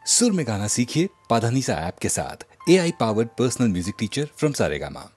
सुर में गाना सीखिए पाधानीसा ऐप के साथ। AI powered personal music teacher from Saregama.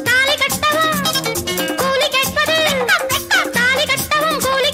தாலி கட்டவும் கூலி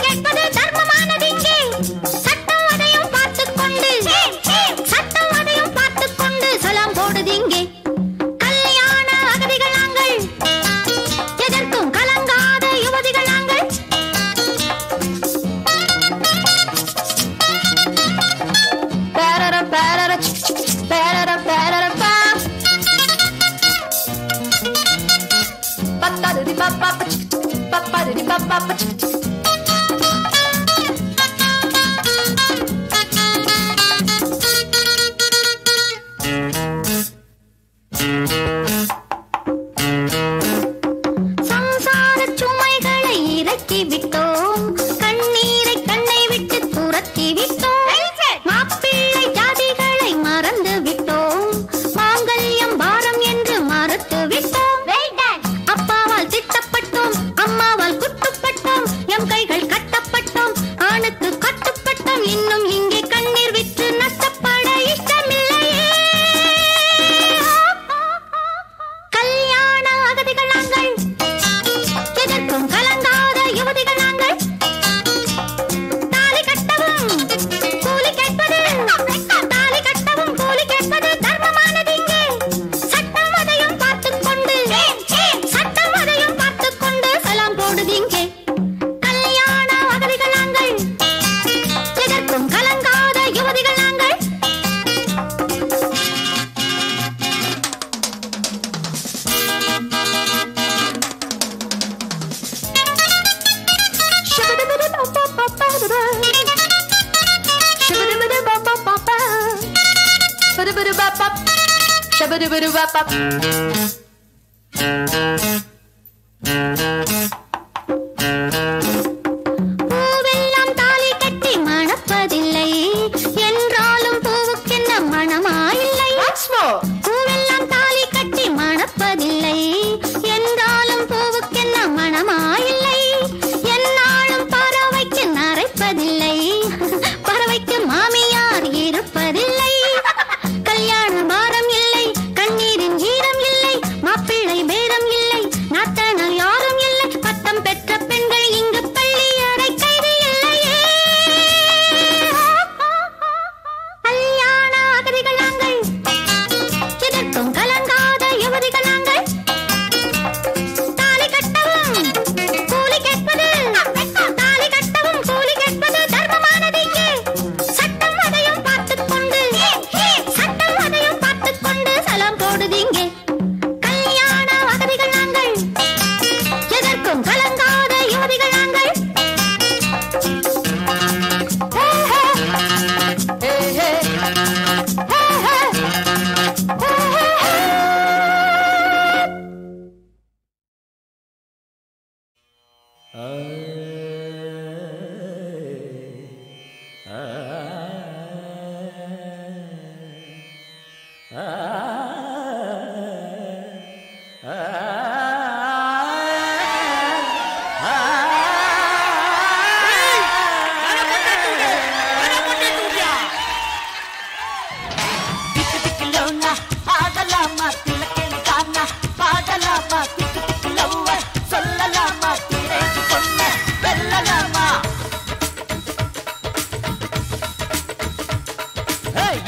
பூவெல்லாம் தாலி கட்டி மணப்பதில்லை என்றாலும் பூவுக்கென்ன மணமாயில்லை. பூவெல்லாம் தாலி கட்டி மணப்பதில்லை என்றாலும் பூவுக்கென்ன மணமாயில்லை. என்னாலும் பறவைக்கு நரைப்பதில்லை, பறவைக்கு மாமியார் இருப்பதில்லை. கல்யாண பாரம் இல்லை, கண்ணீரின் ஈரம் இல்லை, மாப்பிள்ளை பேரம் இல்லை, நாட்டனர் யாரும் இல்லை. பட்டம் பெற்ற பெண்கள் இங்கு பள்ளி அறை கைது இல்லையே. கல்யாண அகதிகள் நாங்கள், எதற்கும் கலங்காத யுவதிகள் நாங்கள். தாலி கட்டவும் கூலி கேட்பது, தாலி கட்டவும் கூலி கேட்பது தர்மமானது இங்கே. சட்டம் அதையும் பார்த்துக்கொண்டு, சட்டம் அதையும் பார்த்துக்கொண்டு சலாம் போடுது இங்கே. கல்யாண அகதிகள் நாங்கள், எதற்கும் கலங்காத யுவதிகள் நாங்கள்.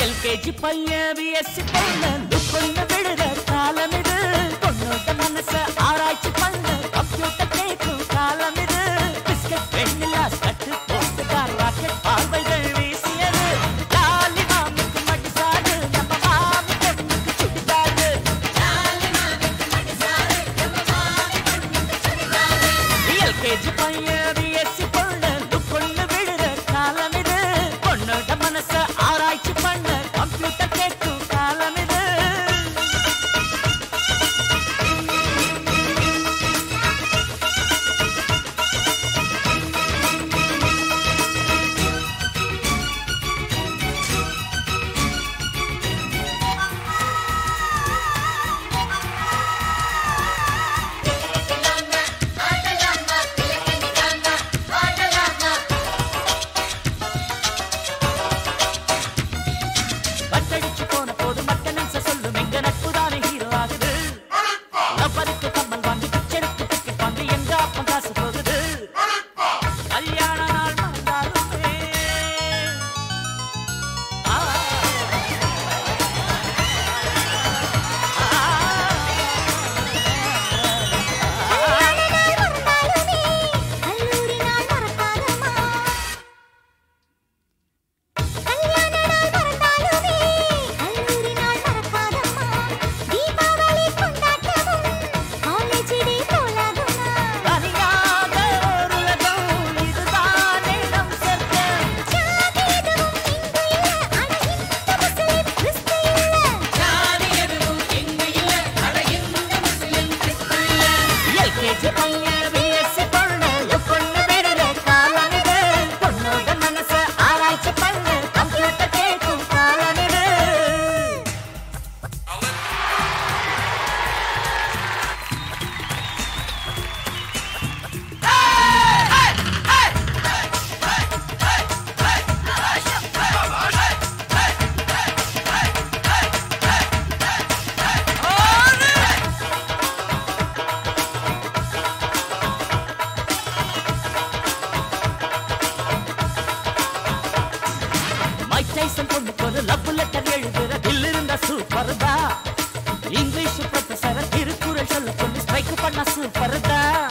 எல்கேஜி பையன் பிஎஸ்சி பொண்ணு பொண்ணு விடுற காலம் இது. பொண்ணோட மனச ஆராய்ச்சி பண்ணு கம்ப்யூட்டர் கேட்கும் காலம் இது. பிஸ்கட் வெண்ணிலா கட்டு போட்டுக்கார் ராக்கெட் பார்வைகள் வீசியது. லாலி மாமிக்கு மடிசாடு, நம்ம மாமி பொண்ணுக்கு சுடிதாடு. எல்கேஜி பையன் பிஎஸ்சி பொண்ணு பொண்ணு விடுற காலம் இது. பொண்ணோட மனச ஆராய்ச்சி பண்ணு கம்ப்யூட்டர் கேட்கும் காலம் இது. பட்டடிச்சு போன போது மட்டனன்ஸ சொல்லும் எங்க நட்புதானே ஹீரோ ஆகுது. லவ்வருக்கு கம்மல் வாங்கி பிச்செடுத்து டிக்கெட் வாங்கி எங்க அப்பன் காசு போகுது. கல்யாண நாள் வந்தாலுமே ஆ, கல்லூரி நாள் மறக்காதம்மா, கல்யாண நாள் மறந்தாலுமே கல்லூரி நாள் மறக்காதம்மா. Deepavali கொண்டாட்டமும் college day போலாகுமா. தனியாக ஒரு உலகம் இதுதானே நம் சொர்க்கம். ஜாதி எதுவும் இங்கு இல்ல, ஆனா இந்த முஸ்லிம் கிறிஸ்து இல்ல. எல்கேஜி பையன் பிஎஸ்சி பொண்ணு பொண்ணு விடுற காலம் இது. பொண்ணோட மனச ஆராய்ச்சி பண்ணு கம்ப்யூட்டர் கேட்கும் காலம் இது. மைக் டைசன் பொண்ணுக்கு ஒரு லவ் லெட்டர் எழுதுற தில் இருந்தா சூப்பர் தான். இங்கிலீஷ் ப்ரொஃபசர் திருக்குறள் சொல்ல சொல்லி ஸ்ட்ரைக் பண்ண சூப்பர் தான்.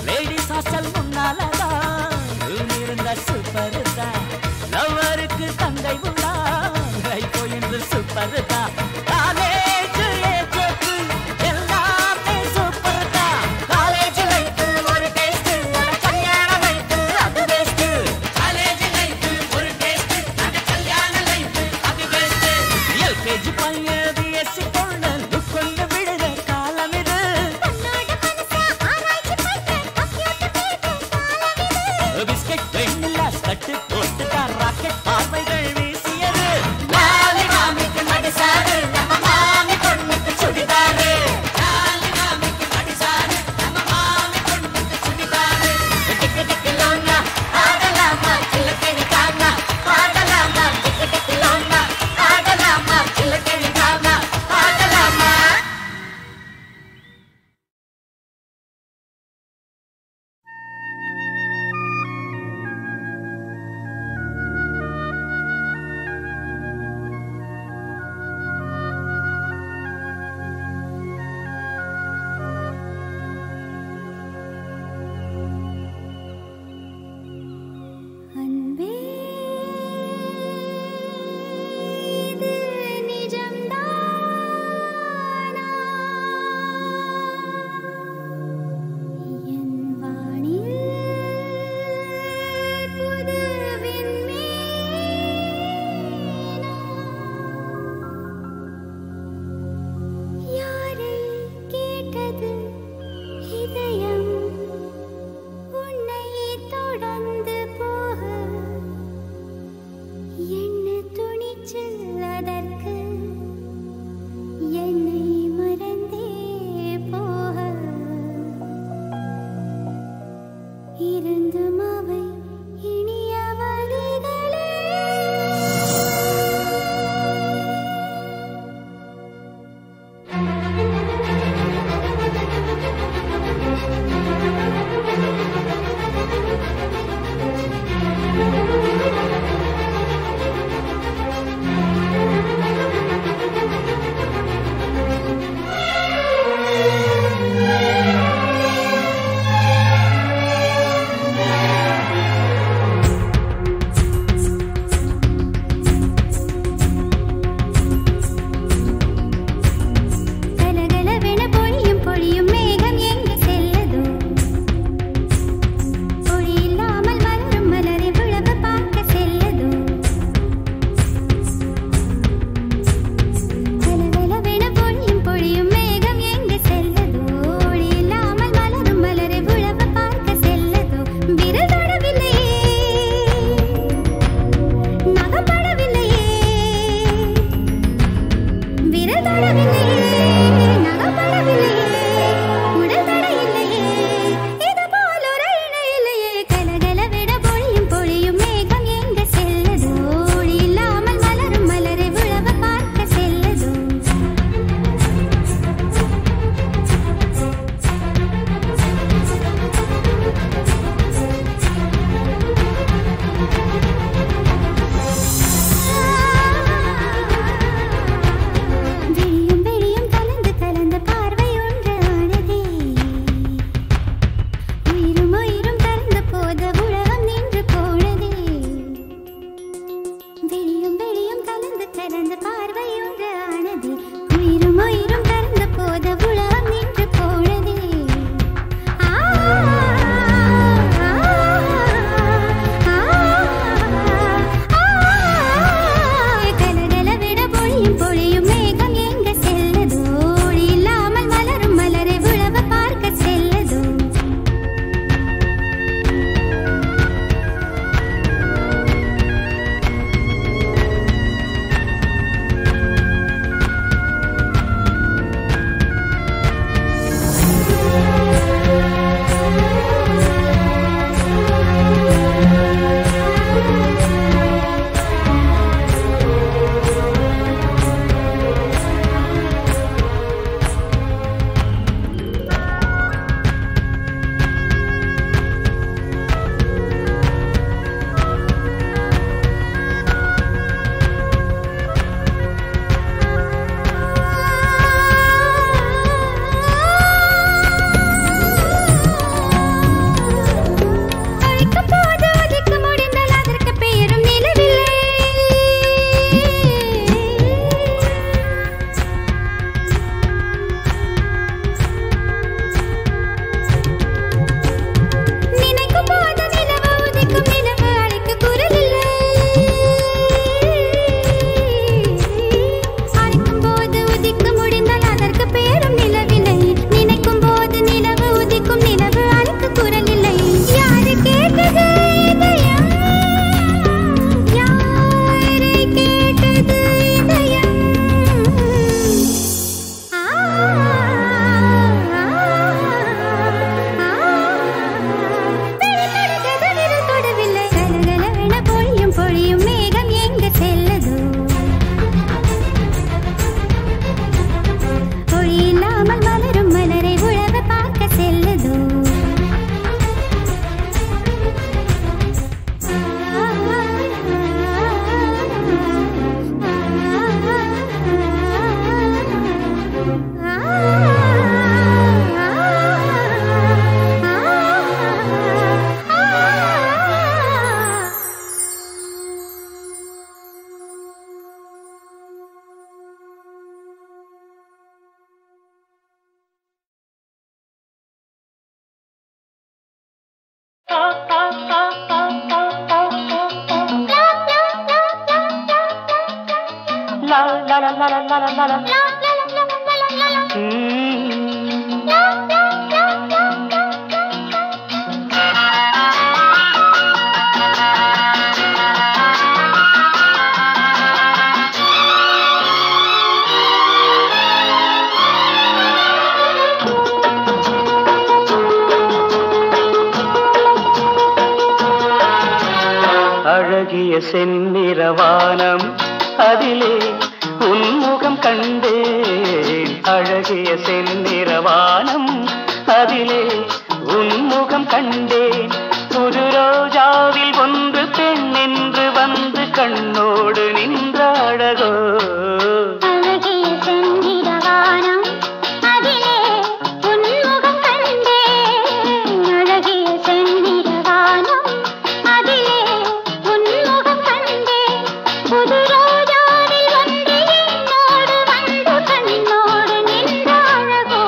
லேடிஸ் ஹாஸ்டல் முன்னாலதான் இருந்தா சூப்பர் தான். லவ்வருக்கு தங்கை உள்ளா ரைகோ என்று சூப்பர் தான். காலேஜ் ஏஜோக்கு எல்லாமே சூப்பர் தான். காலேஜ் லைஃப் ஒரு டேஸ்ட், கல்யாண லைஃப் அது பெஸ்ட். காலேஜ் லைஃப் ஒரு டேஸ்ட், அந்த கல்யாண லைஃப் அது பெஸ்ட். எல்கேஜி பையன் பிஎஸ்சி பிஸ்கட் வெண்ணிலா ஸ்கட்டு போட்டுதான் ராக்கெட் பார்வைகள் வீசியது. லாலி மாமிக்கு மடிசாரு நம்ம மாமி பொண்ணுக்கு சுடிதாரு. லாலி மாமிக்கு மடிசாரு நம்ம மாமி பொண்ணுக்கு சுடிதாரு. டிக்கு டிக்கு லோனா ஆடலாமா கிழக்கணி கானா பாடலாமா. டிக்கு டிக்கு லோனா ஆடலாமா கிழக்கணி கானா பாடலாமா. அழகிய செந்நிறவானம் அதிலே உன்முகம் கண்டேன். அழகிய செந்நிறவானம் அதிலே உன்முகம் கண்டேன். புது ரோஜாவில் ஒன்று பெண் என்று வந்து கண்ணோடு நின்ற அழகோ. அழகிய செந்நிறவானம் அதிலே உன்முகம் கண்டேன். அழகிய செந்நிறவானம் அதிலே உன்முகம் கண்டேன். புது ரோஜாவில் ஒன்று என்னோடு வந்து கண்ணோடு நின்ற அழகோ.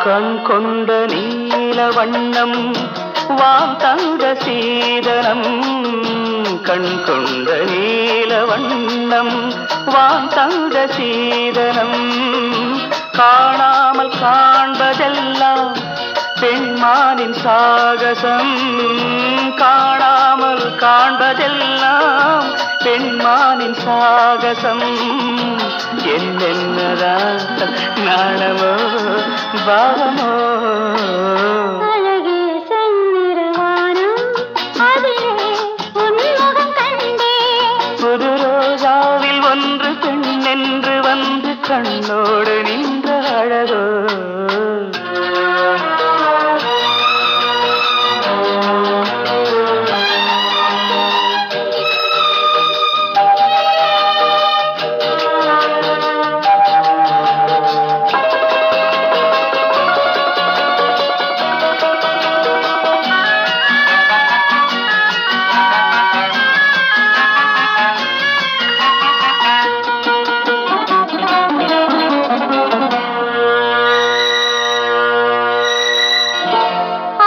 கண் கொண்ட நீல வண்ணம் வான் தந்த சீதனம். கண் கொண்ட நீல வண்ணம் வான் தந்த சீதனம். காணாமல் காண்பதெல்லாம் பெண்மானின் சாகசம். காணாமல் காண்பதெல்லாம் பெண்மானின் சாகசம். என்னென்னதான் நாணமோ பாவமோ. அழகிய செந்நிறவானம் அதிலே உன்முகம் கண்டேன். புது ரோஜாவில் ஒன்று பெண் என்று வந்து கண்ணோடு நின்ற அழகோ.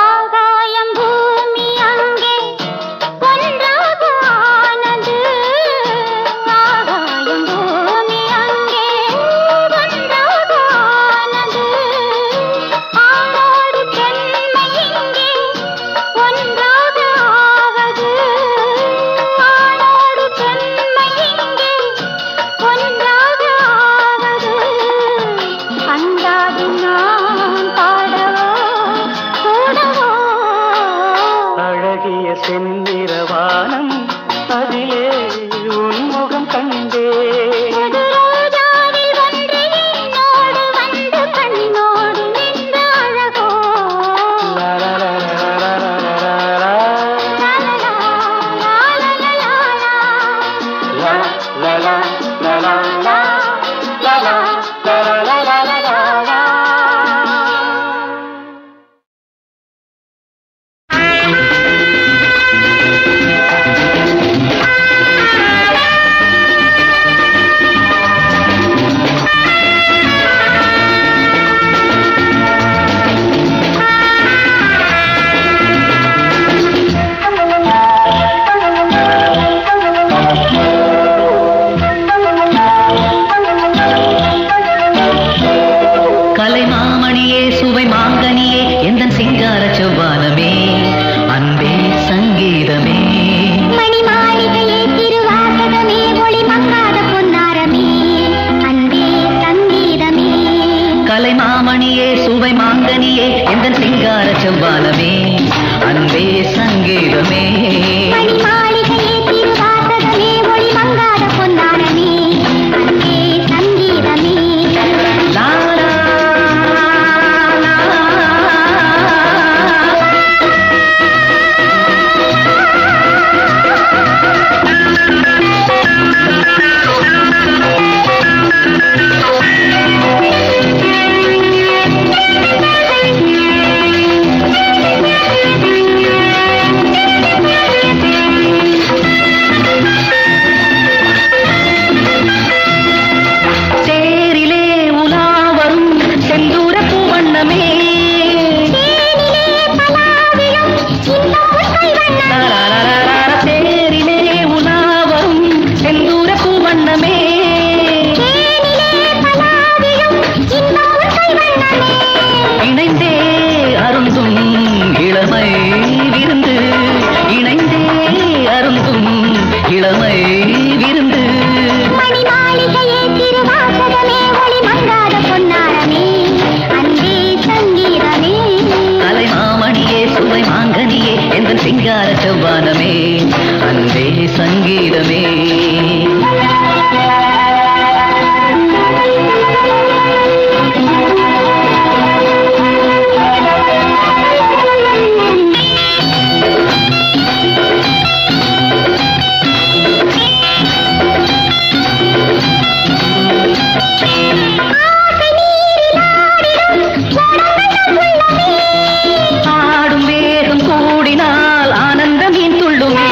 ஆகாயம் பூமி அங்கே ஒன்றாக ஆனது. ஆகாயம் பூமி அங்கே ஒன்றாக ஆனது. ஆணோடு பெண்மை இங்கே ஒன்றாக ஆவது. ஆணோடு பெண்மை இங்கே ஒன்றாக ஆவது. அந்தாதி நான் பாடவோ கூடவோ. அழகிய செந்நிறவானம் அதிலே உன்முகம் கண்டே. புது ரோஜாவில் ஒன்று என்னோடு வந்து கண்ணோடு நின்ற அழகோ. லலலலலலலலலா. லாலலா, லாலலலாலா. லலலலலலலா. லலலலலலலலா. கலைமாமணியே சுவை மாங்கனியே எந்தன் சிங்கார செவ்வானமே அன்பே சங்கீதமே. மணி மாளிகையே திருவாசகமே ஒளி மங்காத பொன்னாரமே அன்பே சங்கீதமே. கலைமாமணியே சுவை மாங்கனியே எந்தன் சிங்கார செவ்வானமே அன்பே சங்கீதமே. மணி மாளிகையே திருவாசகமே ஒளி மங்காத பொன்னாரமே அன்பே சங்கீதமே. லாலா, லாலா. வண்ணமே தேரிலே உலாவரும் செந்தூர பூ வண்ணமே இணைந்தே அருந்தும் இளமை விருந்து இணைந்தே அருந்தும் இளமை விருந்து மணி மாளிகையே திருவாசகமே ஒளி மங்காத பொன்னாரமே அன்பே சங்கீதமே கலை மாமணியே சுவை மாங்கனியே எந்தன் சிங்கார செவ்வானமே அன்பே சங்கீதமே ஆடும் வேகம் கூடினால் ஆனந்தமீன் துள்ளுமே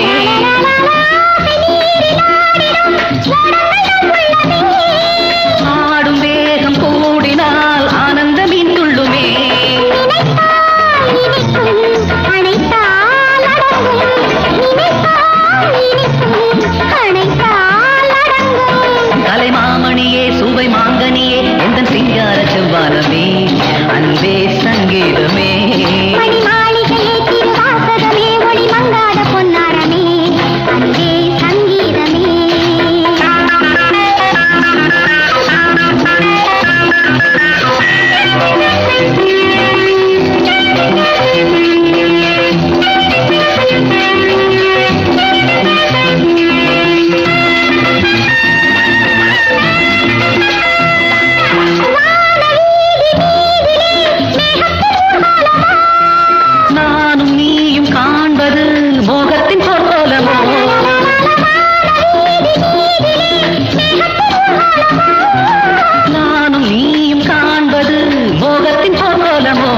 ஆடும் வேகம் கூடினால் ஆனந்தமீன் துள்ளுமே கலை மாமணியே சுவை மாங்கனியே எந்தன் சிங்கார செவ்வானமே அன்பே சங்கீதமே மணி மாளிகையே திருவாசகமே ஒளி மங்காத பொன்னாரமே அன்பே சங்கீதமே நானும் நீயும் காண்பது மோகத்தின் பொற்கோலமோ நானும் நீயும் காண்பது மோகத்தின் பொற்கோலமோ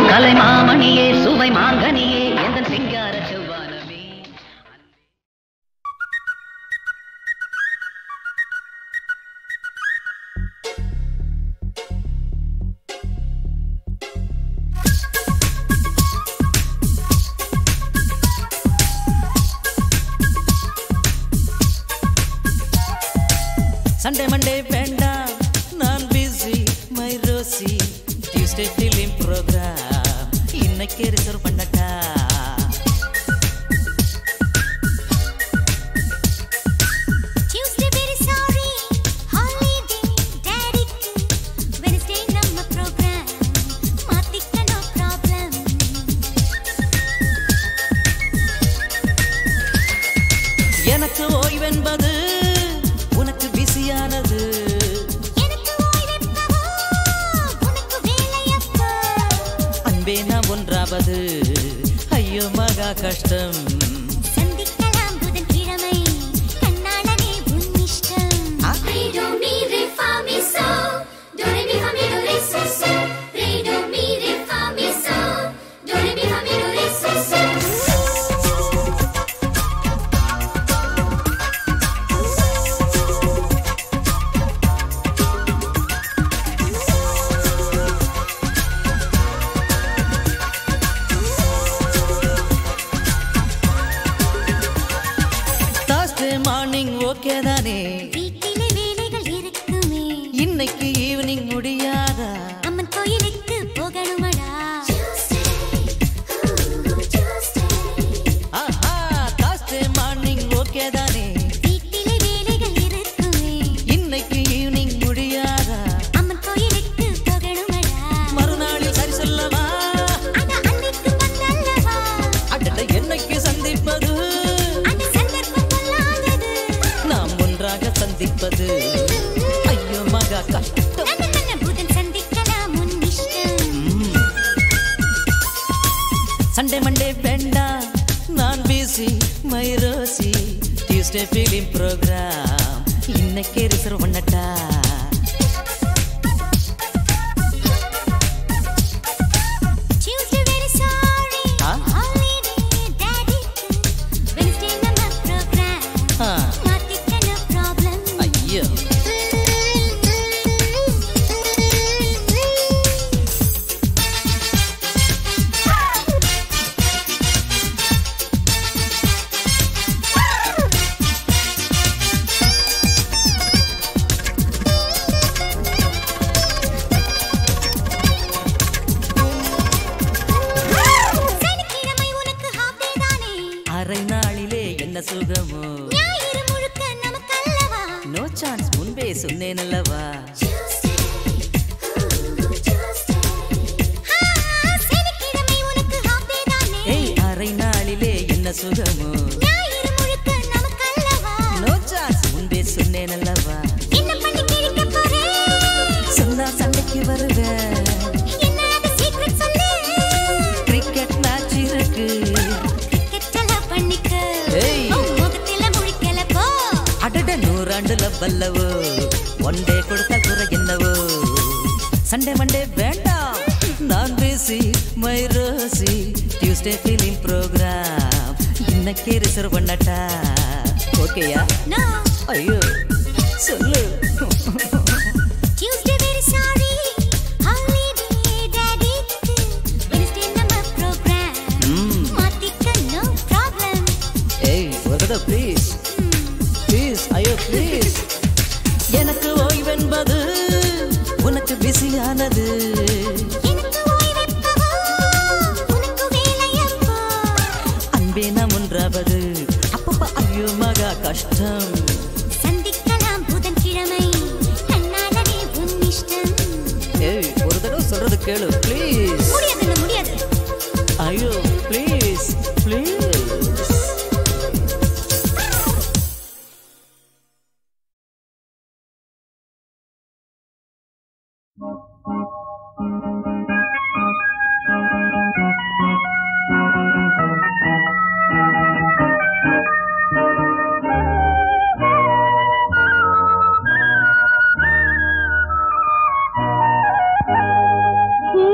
கலை மாமணியே சுவை மாங்கனியே எந்தன் சிங்கார செவ்வானமே சண்டே மண்டே வேண்டாம் நான் busy my Rosy Tuesday film program இன்னைக்கு ரிசர்வ் பண்ணட்டா Tuesday very sorry holiday daddy Wednesday நம்ம program மாத்திக்க no problem எனக்கு ஓய்வென்பது உனக்கு பிஸியானது எனக்கு ஓய்வெப்பவோ உனக்கு வேலையப்போ அன்பே நாம் ஒன்றாவது ஐயோ மகா கஷ்டம் சந்திக்கலாம் புதன்கிழமை கண்ணாளனே உன் இஷ்டம் Re do mi re fa mi so do re mi fa mi do re so so Re do mi re fa mi so do re mi fa mi do re so so Thursday morning okay தானே வீட்டிலே வேலைகள் இருக்குமே இன்னைக்கு evening முடியாதா அம்மன் கோயிலுக்கு போகணுமடா ஆஹா Thursday morning okay தானே வீட்டிலே வேலைகள் இருக்குமே இன்னைக்கு ஈவினிங் முடியாதா அம்மன் கோயிலுக்கு போகணுமடா மறுநாளில் சரி சொல்லவா அட அன்னைக்கு வந்தல்லவா அடட என்னைக்கு சந்திப்பது அந்த சந்தர்ப்பம் பொல்லாதது நாம் ஒன்றாக சந்திப்பது ஐயோ மகா கஷ்டம் நல்ல புதன் சந்திக்கலாம் உன் இஷ்டம் சண்டே மண்டே வேண்டாம் நான் busy my Rosy Tuesday film program இன்னைக்கு ரிசர்வ் பண்ணட்டா Tuesday very sorry holiday daddy நாளிலே என்ன சுகமோ ஞாயிறு முழுக்க நமக்கல்லவா நோ சான்ஸ் முன்பே சொன்னேன் அல்லவா சனிக்கிழமை உனக்கு half day தானே ஏய் அரை நாளிலே என்ன சுகமோ ஞாயிறு முழுக்க நமக்கல்லவா நோ சான்ஸ் முன்பே சொன்னேன் அல்லவா என்ன பண்ணி கிழிக்க போறேன் சொன்னா சண்டைக்கு வருவேன் என்னோட சீக்ரெட் சொல்லு கிரிக்கெட் மேட்ச் இருக்கு கிரிக்கெட்ல பண்ணிக்க ஏய். முகத்தில முழிக்கல போ அடட 100 ஆண்டுல வல்லவோ ஒன் டே கொடுத்தா குறை என்னவோ சண்டே மண்டே வேண்டாம் நான் busy my Rosy Tuesday feeling program இன்னைக்கே ரிசர்வ் பண்ணட்டா ஓகேயா நோ ஐயோ சொல்லு Tuesday very sorry holiday daddy Wednesday நம்ம program மாத்திக்க no problem ஏய் ஒரு தடவை ப்ளீஸ் ப்ளீஸ் ஐயோ ப்ளீஸ் எனக்கு ஓய்வென்பது உனக்கு பிஸியானது எனக்கு ஓய்வெப்பவோ உனக்கு வேலையப்போ அன்பே நாம் ஒன்றாவது அப்பப்ப ஐயோ மகா கஷ்டம் சந்திக்கலாம் புதன்கிழமை கண்ணாலனே உன் இஷ்டம் ஏய் ஒரு தடவை சொல்றது கேளு ப்ளீஸ் முடியாது முடியாது ஐயோ ப்ளீஸ் ப்ளீஸ் ಈ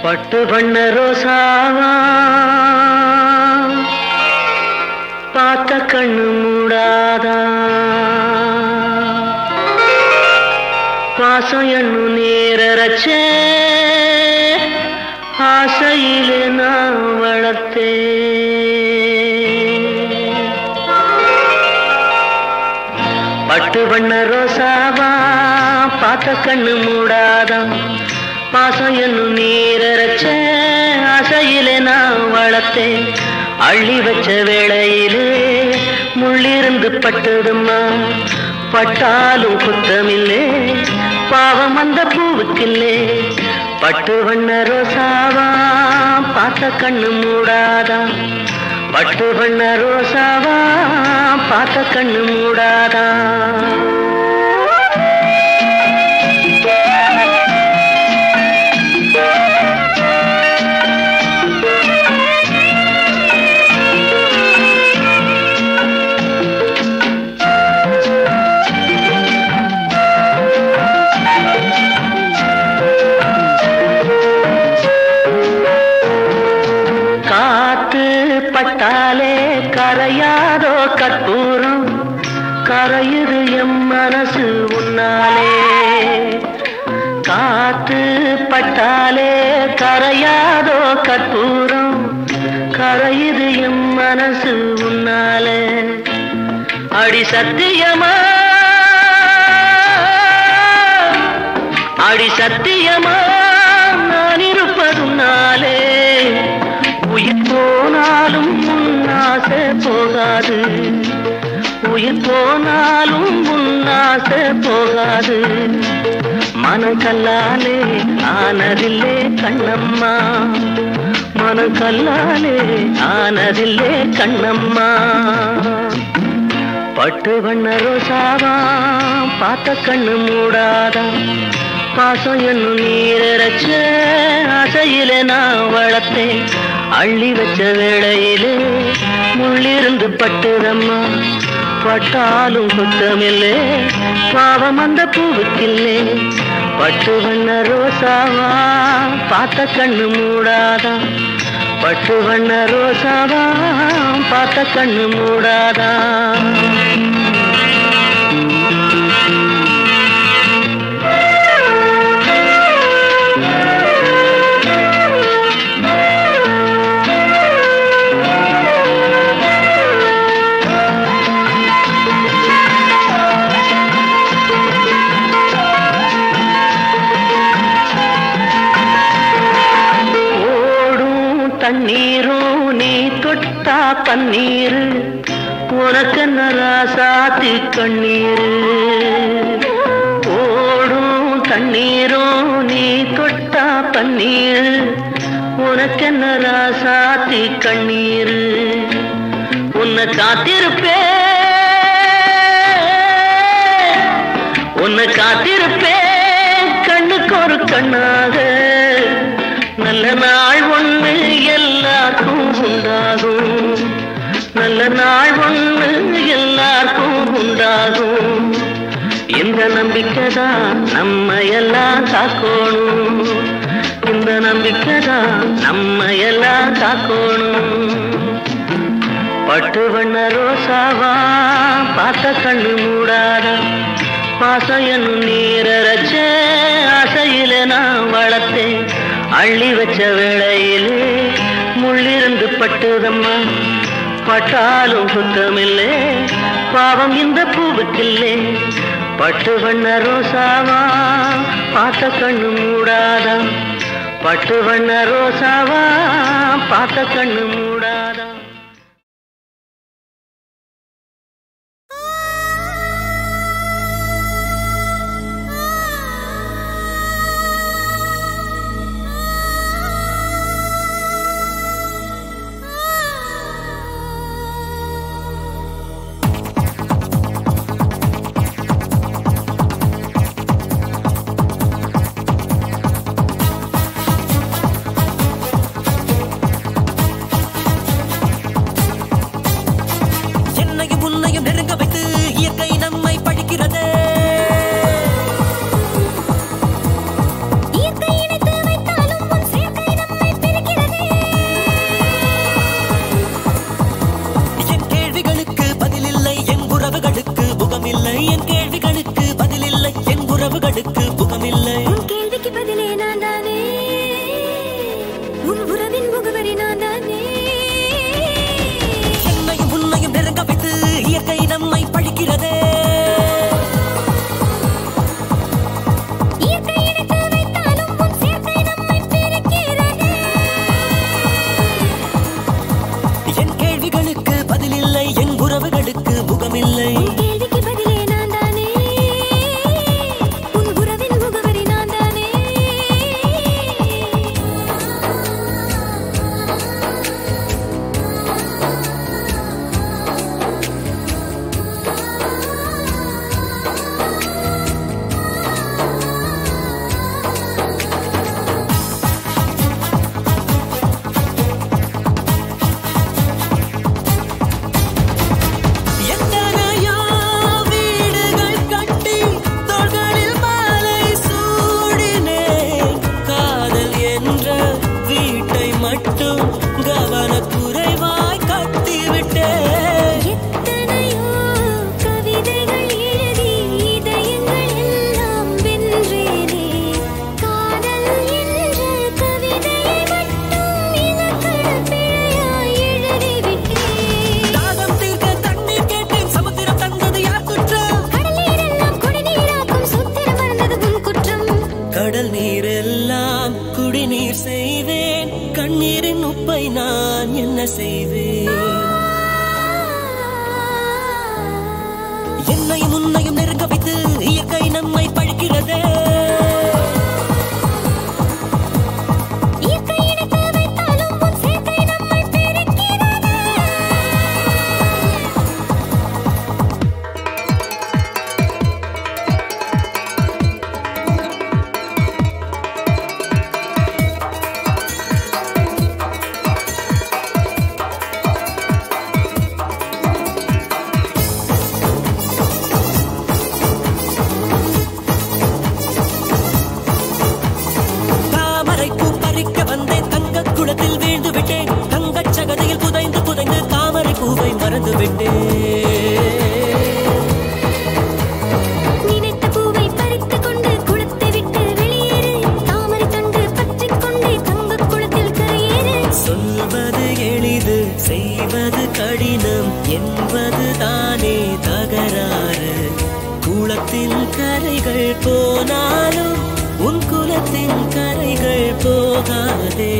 பட்டு வண்ண ரோசாவா பார்த்த கண்ணு மூடாதா பாசம் எண்ணு நேரச்சே ஆசையிலே நான் வளர்த்தே பட்டு வண்ண ரோசாவா பார்த்த கண்ணு மூடாதா பாசம் என்னும் நீரச்ச ஆசையிலே நான் வளர்த்தேன் அள்ளி வச்ச வேளையிலே முள்ளிருந்து பட்டதும்மா பட்டாலும் குத்தமில்லே பாவம் அந்த பூவுக்கில்லே பட்டு வண்ண ரோசாவா பார்த்த கண்ணு மூடாதா பட்டு வண்ண ரோசாவா பார்த்த கண்ணு மூடாதா பட்டாலே கரையாதோ கற்பூரம் கரையுது எம் மனசு உன்னாலே காத்து பட்டாலே கரையாதோ கற்பூரம் கரையுது எம் மனசு உன்னாலே அடி சத்தியமா நான் இருப்பதுனாலே உயிர் போனாலும் முன்னாசை போகாது உயிர் போனாலும் முன்னாசை போகாது மனம் கல்லாலே ஆனதில்லே கண்ணம்மா மனம் கல்லாலே ஆனதில்லே கண்ணம்மா பட்டு வண்ண ரோசாவா பார்த்த கண்ணு மூடாதா பாசம் என்னும் நீரச்ச ஆசையிலே நான் வளர்த்தேன் அள்ளி வச்ச வேளையிலே முள்ளிருந்து பட்டுதம்மா பட்டாலும் குத்தமில்லே பாவம் அந்த பூவுக்கில்லே பட்டு வண்ண ரோசாவா பார்த்த கண்ணு மூடாதா பட்டு வண்ண ரோசாவா பார்த்த கண்ணு மூடாதா தண்ணீரும் நீ தொட்டா பன்னீர் உனக்கு நராசாத்தி கண்ணீர் ஓடும் தண்ணீரும் நீ தொட்டா பன்னீர் உனக்கு நராசாத்தி கண்ணீர் உன்னை காத்திருப்பே கண்ணுக்கு ஒரு கண்ணாக நல்ல நாள் ஒண்ணு எல்லாருக்கும் உண்டாகும் நல்ல நாள் ஒண்ணு எல்லாருக்கும் உண்டாகும் இந்த நம்பிக்கைதான் நம்ம எல்லாம் காக்கணும் இந்த நம்பிக்கைதான் நம்ம எல்லாம் காக்கணும் பட்டு வண்ண ரோசாவா பார்த்த கண்ணு மூடாதா பாசம் என்னும் நீரச்ச ஆசையிலே நான் வளர்த்தேன் அள்ளி வச்ச வேளையிலே முள்ளிருந்து பட்டுதம்மா பட்டாலும் சுத்தமில்லே பாவம் இந்த பூவுக்கில்லே பட்டு வண்ண ரோசாவா பார்த்த கண்ணு மூடாதா பட்டு வண்ண ரோசாவா பார்த்த கண்ணு மூடாதா செய்வேன். என்னையும் உன்னையும் நெருங்க வைத்து இயற்கை நம்மை பழிக்கிறதே. நினைத்த பூவை பறித்துக் கொண்டு குளத்தை விட்டு வெளியேறு. தாமரை தண்டு பற்றிக் கொண்டே தங்க குளத்தில் கரையேறு. சொல்வது எளிது செய்வது கடினம் என்பது தானே தகராறு. குளத்தின் கரைகள் போனாலும் உன் குலத்தின் கரைகள் போகாதே.